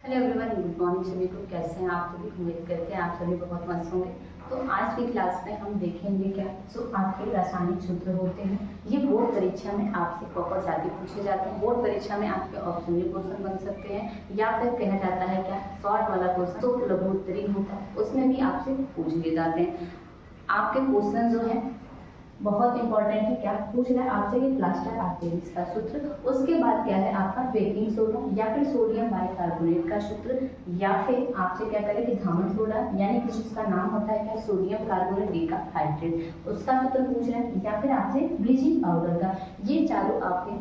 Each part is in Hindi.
हेलो एवरीवन, गुड मॉर्निंग सभी को। कैसे हैं आप सभी? उम्मीद करते हैं आप सभी बहुत मस्त होंगे। तो आज की क्लास में हम देखेंगे क्या जो आपके रासायनिक सूत्र होते हैं। ये बोर्ड परीक्षा में आपसे बहुत ज़्यादा पूछे जाते हैं। बोर्ड परीक्षा में आपके ऑप्शनल क्वेश्चन बन सकते हैं या फिर कहा जाता है क्या शॉर्ट वाला क्वेश्चन जो लघु उत्तरीय होता है उसमें भी आपसे पूछ लिए जाते हैं। आपके क्वेश्चन जो है बहुत इंपॉर्टेंट है। क्या पूछ रहा है आपसे कि प्लास्टर ऑफ पेरिस का सूत्र, उसके बाद क्या है आपका बेकिंग सोडा या फिर सोडियम बाइकार्बोनेट का सूत्र, या फिर आपसे क्या करें कि धामन सोडा यानी कि जिसका नाम होता है क्या सोडियम कार्बोनेट डिहाइड्रेट उसका सूत्र पूछ रहे हैं, या फिर आपसे ब्लीचिंग पाउडर का। ये चारों आपके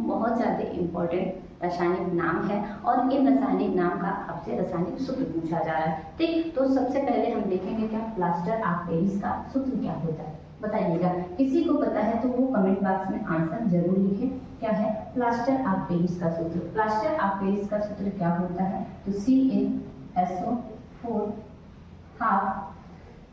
बहुत ज़्यादा इम्पोर्टेंट रासायनिक नाम है और इन रासायनिक नाम का आपसे रासायनिक सूत्र पूछा जा रहा है। ठीक, तो सबसे पहले हम देखेंगे क्या प्लास्टर ऑफ पेरिस का सूत्र क्या होता है। बताइएगा, किसी को पता है तो वो कमेंट बॉक्स में आंसर जरूर लिखें। क्या है प्लास्टर ऑफ पेरिस का सूत्र? प्लास्टर ऑफ पेरिस का सूत्र क्या होता है? तो CaSO4 हाफ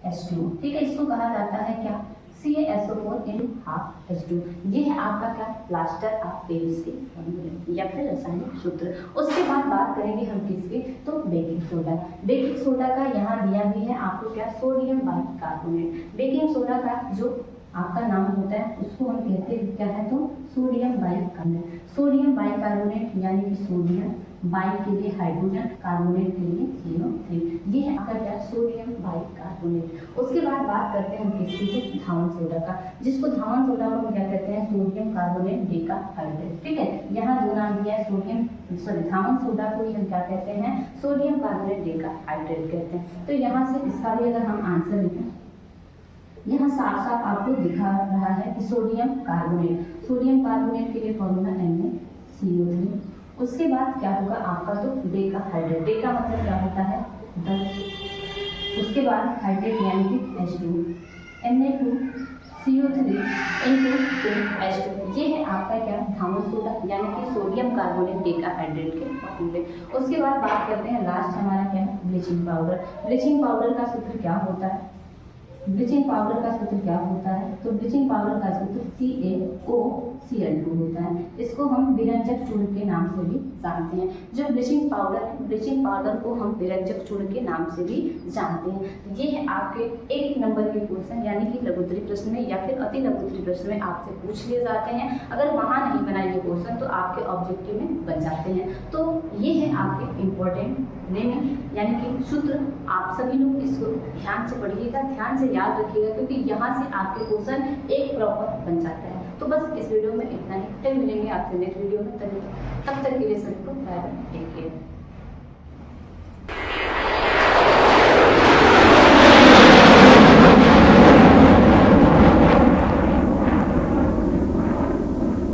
H2। ठीक है, इसको कहा जाता है क्या CaSO4 इन हाफ H2। ये है आपका क्या प्लास्टर ऑफ पेरिस के फॉर्मूले या फिर रासायनिक सूत्र। उसके बाद बात करेंगे हम किसके, तो बेकिंग सोडा। बेकिंग सोडा का यहाँ दिया भी है आपको क्या सोडियम बाइकार्बोनेट। बेकिंग सोडा का जो आपका नाम होता है उसको हम कहते हैं क्या है, तो सोडियम बाइकार्बोनेट। सोडियम बाइकार्बोनेट यानी कि सोडियम बाई के लिए हाइड्रोजन, कार्बोनेट के लिए CO3। ये है आपका क्या सोडियम बाइकार्बोनेट। उसके बाद बात करते हैं हम किसकी, धावन सोडा का, जिसको धावन सोडा को हम क्या कहते हैं सोडियम कार्बोनेट डिहाइड्रेट। ठीक है, यहाँ दो नाम दिया है सोडियम धावन सोडा को हम क्या कहते हैं सोडियम कार्बोनेट डिहाइड्रेट कहते हैं। तो यहाँ से इसका भी अगर हम आंसर लिखें, यहाँ साफ साफ आपको दिखा रहा है कि सोडियम कार्बोनेट के लिए फॉर्मूला NaCO3। उसके बाद क्या होगा आपका, तो डिहाइड्रेट। डे का मतलब क्या होता है 10। उसके बाद हाइड्रेट यानी कि H2 Na2CO3 H2। ये है आपका क्या धामन सोडा यानी कि सोडियम कार्बोनेट डिहाइड्रेट के फॉर्मूले। उसके बाद बात करते हैं लास्ट हमारा क्या है ब्लीचिंग पाउडर। ब्लीचिंग पाउडर का सूत्र क्या होता है? ब्लीचिंग पाउडर का सूत्र क्या होता है? तो ब्लीचिंग पाउडर का सूत्र CaOCl2 होता है। इसको हम विरंजक चूर्ण के नाम से भी जानते हैं। जो ब्लीचिंग पाउडर को हम विरंजक चूर्ण के नाम से भी जानते हैं। ये है आपके एक नंबर के क्वेश्चन यानी कि लघुत्तरीय प्रश्न में या फिर अति लघुत्तरीय प्रश्न में आपसे पूछ लिए जाते हैं। अगर वहाँ नहीं बनाए ये क्वेश्चन तो आपके ऑब्जेक्टिव में बन जाते हैं। तो ये है आपके इम्पोर्टेंट नेम यानी कि सूत्र। आप सभी लोग इसको ध्यान से पढ़िएगा, ध्यान से याद रखिएगा, क्योंकि यहाँ से आपके क्वेश्चन एक प्रॉपर बन जाता है। तो बस इस वीडियो में इतना ही। फिर मिलेंगे आपसे नेक्स्ट वीडियो में। तब तक के लिए सभी को बाय बाय, टेक केयर।